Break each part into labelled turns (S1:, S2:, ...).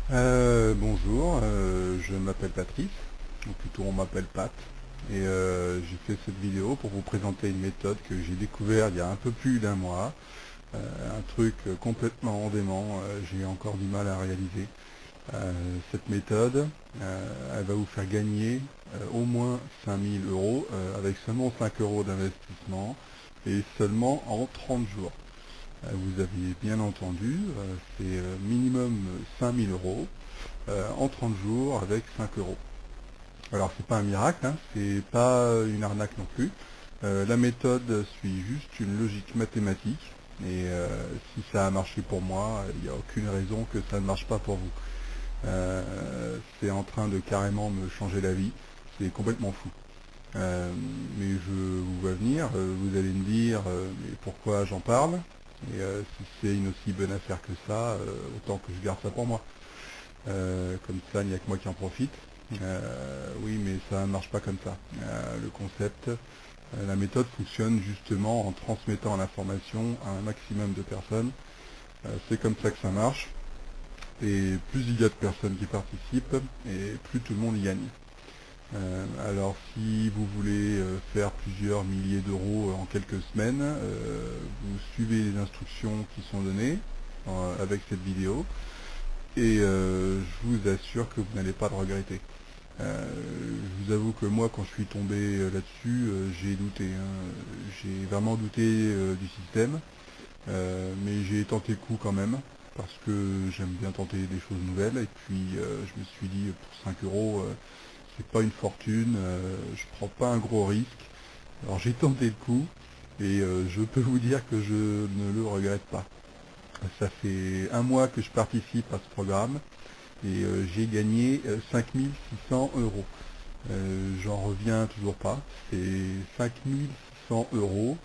S1: Bonjour, je m'appelle Patrice, ou plutôt on m'appelle Pat, et j'ai fait cette vidéo pour vous présenter une méthode que j'ai découvert il y a un peu plus d'un mois, un truc complètement dément, j'ai encore du mal à réaliser. Cette méthode, elle va vous faire gagner au moins 5000 euros avec seulement 5 euros d'investissement et seulement en 30 jours. Vous aviez bien entendu, c'est minimum 5000 euros en 30 jours avec 5 euros. Alors c'est pas un miracle, hein, c'est pas une arnaque non plus. La méthode suit juste une logique mathématique et si ça a marché pour moi, il n'y a aucune raison que ça ne marche pas pour vous. C'est en train de carrément me changer la vie, c'est complètement fou. Euh, mais je vous vois venir, vous allez me dire mais pourquoi j'en parle et si c'est une aussi bonne affaire que ça, autant que je garde ça pour moi. Comme ça, il n'y a que moi qui en profite. Oui, mais ça ne marche pas comme ça. Le concept, la méthode fonctionne justement en transmettant l'information à un maximum de personnes. C'est comme ça que ça marche. Et plus il y a de personnes qui participent, et plus tout le monde y gagne. Alors si vous voulez faire plusieurs milliers d'euros en quelques semaines, vous suivez les instructions qui sont données avec cette vidéo, et je vous assure que vous n'allez pas le regretter. Je vous avoue que moi, quand je suis tombé là-dessus, j'ai douté, hein. J'ai vraiment douté du système, mais j'ai tenté le coup quand même, parce que j'aime bien tenter des choses nouvelles, et puis je me suis dit, pour 5 euros, c'est pas une fortune, je prends pas un gros risque. Alors j'ai tenté le coup, et je peux vous dire que je ne le regrette pas. Ça fait un mois que je participe à ce programme, et j'ai gagné 5600 euros. J'en reviens toujours pas. C'est 5600 euros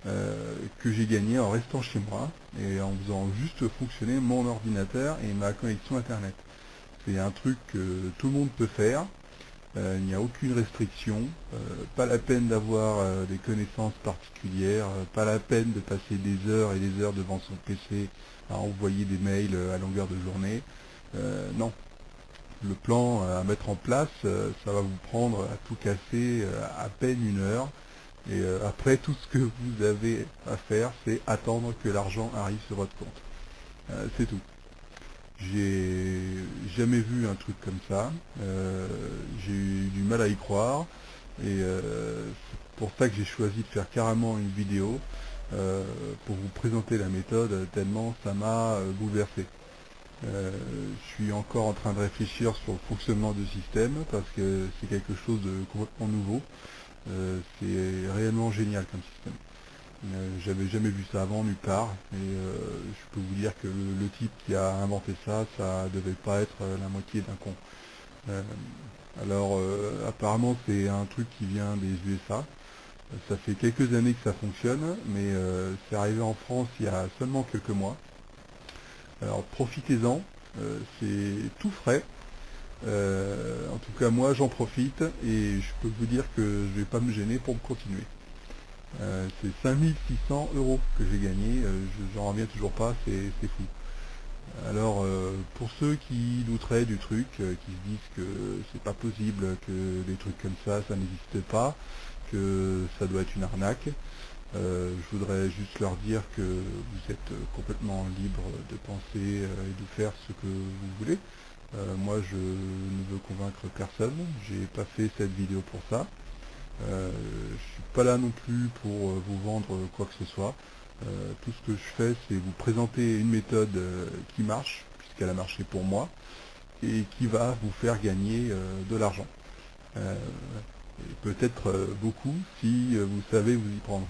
S1: que j'ai gagné en restant chez moi et en faisant juste fonctionner mon ordinateur et ma connexion internet. C'est un truc que tout le monde peut faire. Il n'y a aucune restriction. Pas la peine d'avoir des connaissances particulières. Pas la peine de passer des heures et des heures devant son PC à envoyer des mails à longueur de journée. Non, le plan à mettre en place, ça va vous prendre à tout casser à peine une heure. Et après, tout ce que vous avez à faire, c'est attendre que l'argent arrive sur votre compte. C'est tout. J'ai jamais vu un truc comme ça. J'ai eu du mal à y croire. Et c'est pour ça que j'ai choisi de faire carrément une vidéo pour vous présenter la méthode, tellement ça m'a bouleversé. Je suis encore en train de réfléchir sur le fonctionnement du système parce que c'est quelque chose de complètement nouveau. C'est réellement génial comme système. J'avais jamais vu ça avant nulle part et je peux vous dire que le type qui a inventé ça, ça devait pas être la moitié d'un con. Euh, alors apparemment c'est un truc qui vient des USA. Ça fait quelques années que ça fonctionne, mais c'est arrivé en France il y a seulement quelques mois. Alors profitez-en, c'est tout frais. En tout cas, moi, j'en profite et je peux vous dire que je vais pas me gêner pour me continuer. C'est 5600 euros que j'ai gagné, j'en reviens toujours pas, c'est fou. Alors, pour ceux qui douteraient du truc, qui se disent que c'est pas possible, que des trucs comme ça n'existe pas, que ça doit être une arnaque, je voudrais juste leur dire que vous êtes complètement libre de penser et de faire ce que vous voulez. Moi, je ne veux convaincre personne. J'ai pas fait cette vidéo pour ça. Je suis pas là non plus pour vous vendre quoi que ce soit. Tout ce que je fais, c'est vous présenter une méthode qui marche, puisqu'elle a marché pour moi, et qui va vous faire gagner de l'argent. Euh, et peut-être beaucoup si vous savez vous y prendre.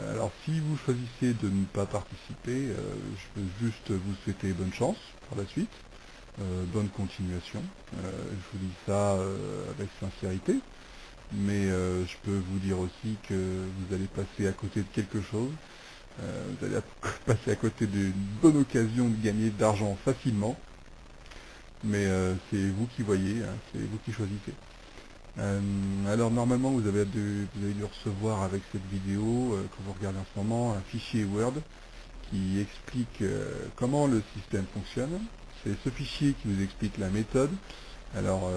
S1: Alors si vous choisissez de ne pas participer, je peux juste vous souhaiter bonne chance pour la suite. Bonne continuation. Je vous dis ça avec sincérité, mais je peux vous dire aussi que vous allez passer à côté de quelque chose. Vous allez passer à côté d'une bonne occasion de gagner de l'argent facilement, mais c'est vous qui voyez, hein, c'est vous qui choisissez. Alors normalement vous avez dû recevoir avec cette vidéo que vous regardez en ce moment un fichier Word qui explique comment le système fonctionne. c'est ce fichier qui vous explique la méthode. Alors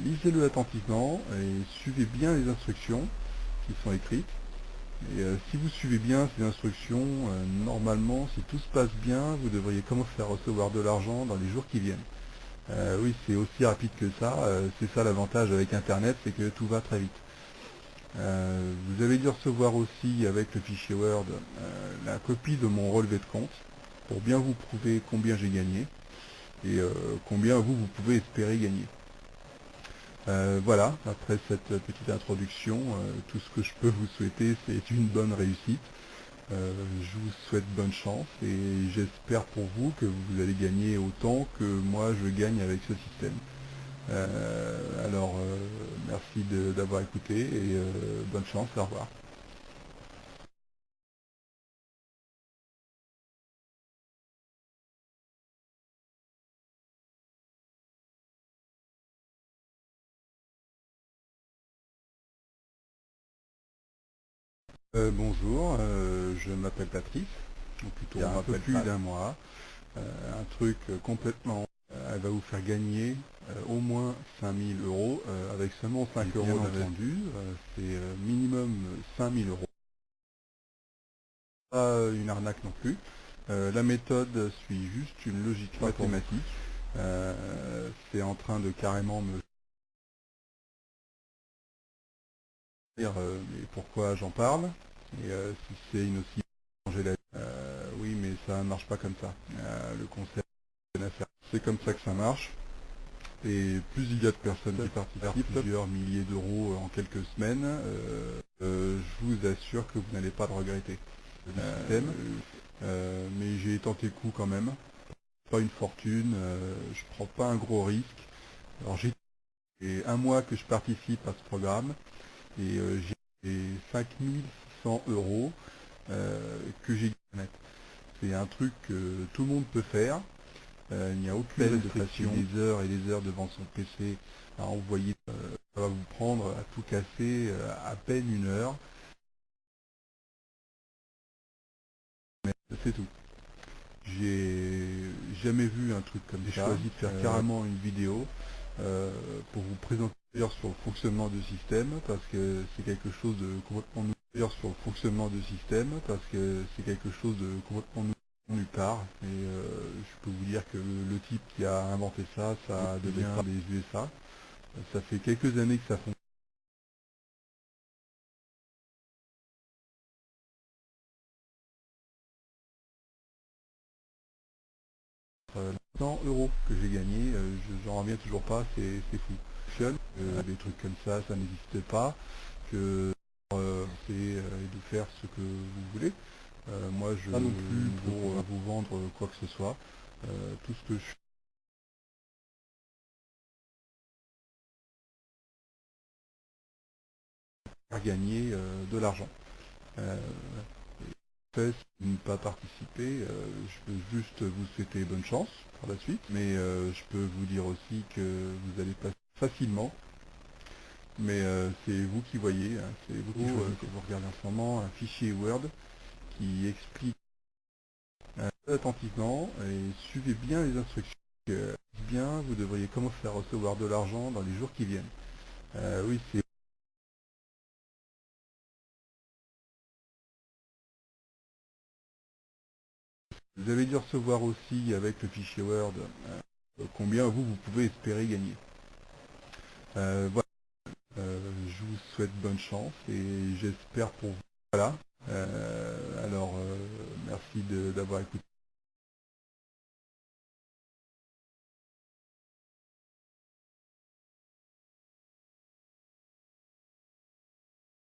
S1: lisez-le attentivement et suivez bien les instructions qui sont écrites. Et si vous suivez bien ces instructions, normalement, si tout se passe bien, vous devriez commencer à recevoir de l'argent dans les jours qui viennent. Oui, c'est aussi rapide que ça. C'est ça l'avantage avec Internet, c'est que tout va très vite. Vous avez dû recevoir aussi avec le fichier Word la copie de mon relevé de compte pour bien vous prouver combien j'ai gagné et combien vous pouvez espérer gagner. Voilà, après cette petite introduction, tout ce que je peux vous souhaiter, c'est une bonne réussite. Je vous souhaite bonne chance et j'espère pour vous que vous allez gagner autant que moi je gagne avec ce système. Merci d'avoir écouté et bonne chance, au revoir. Bonjour, je m'appelle Patrice, ou plutôt il y a un peu plus d'un mois, un truc complètement, elle va vous faire gagner au moins 5000 € avec seulement 5 € d'investissement. C'est minimum 5000 €. Pas une arnaque non plus. La méthode suit juste une logique mathématique. C'est en train de carrément me dire mais pourquoi j'en parle et si c'est une aussi changer la vie. Oui, mais ça ne marche pas comme ça. Le concept c'est comme ça que ça marche. Et plus il y a de personnes qui participent, plusieurs milliers d'euros en quelques semaines, je vous assure que vous n'allez pas le regretter. Le système, mais j'ai tenté le coup quand même. Pas une fortune, je prends pas un gros risque. Alors j'ai un mois que je participe à ce programme et j'ai 5600 € que j'ai gagné. C'est un truc que tout le monde peut faire. Il n'y a aucune restriction. Des heures et des heures devant son PC à envoyer. Ça va vous prendre à tout casser à peine une heure. Mais c'est tout. J'ai jamais vu un truc comme ça. J'ai choisi de faire carrément une vidéo pour vous présenter sur le fonctionnement du système parce que c'est quelque chose de complètement nouveau sur le fonctionnement du système parce que c'est quelque chose de complètement nulle part et je peux vous dire que le type qui a inventé ça, ça devient des USA. Ça fait quelques années que ça fonctionne. 100 € que j'ai gagné, j'en reviens toujours pas, c'est fou. Des trucs comme ça n'existe pas, que c'est de faire ce que vous voulez. Moi je pas non plus pour vous vendre quoi que ce soit. Tout ce que je fais gagner de l'argent. Si vous ne pas participer, je peux juste vous souhaiter bonne chance pour la suite, mais je peux vous dire aussi que vous allez passer facilement. Mais c'est vous qui voyez, hein, c'est vous qui choisissez. Vous regardez en ce moment un fichier Word qui explique attentivement et suivez bien les instructions. Bien, vous devriez commencer à recevoir de l'argent dans les jours qui viennent. Oui, c'est vous avez dû recevoir aussi avec le fichier Word combien vous pouvez espérer gagner. Voilà. Je vous souhaite bonne chance et j'espère pour vous. Voilà. Merci d'avoir écouté.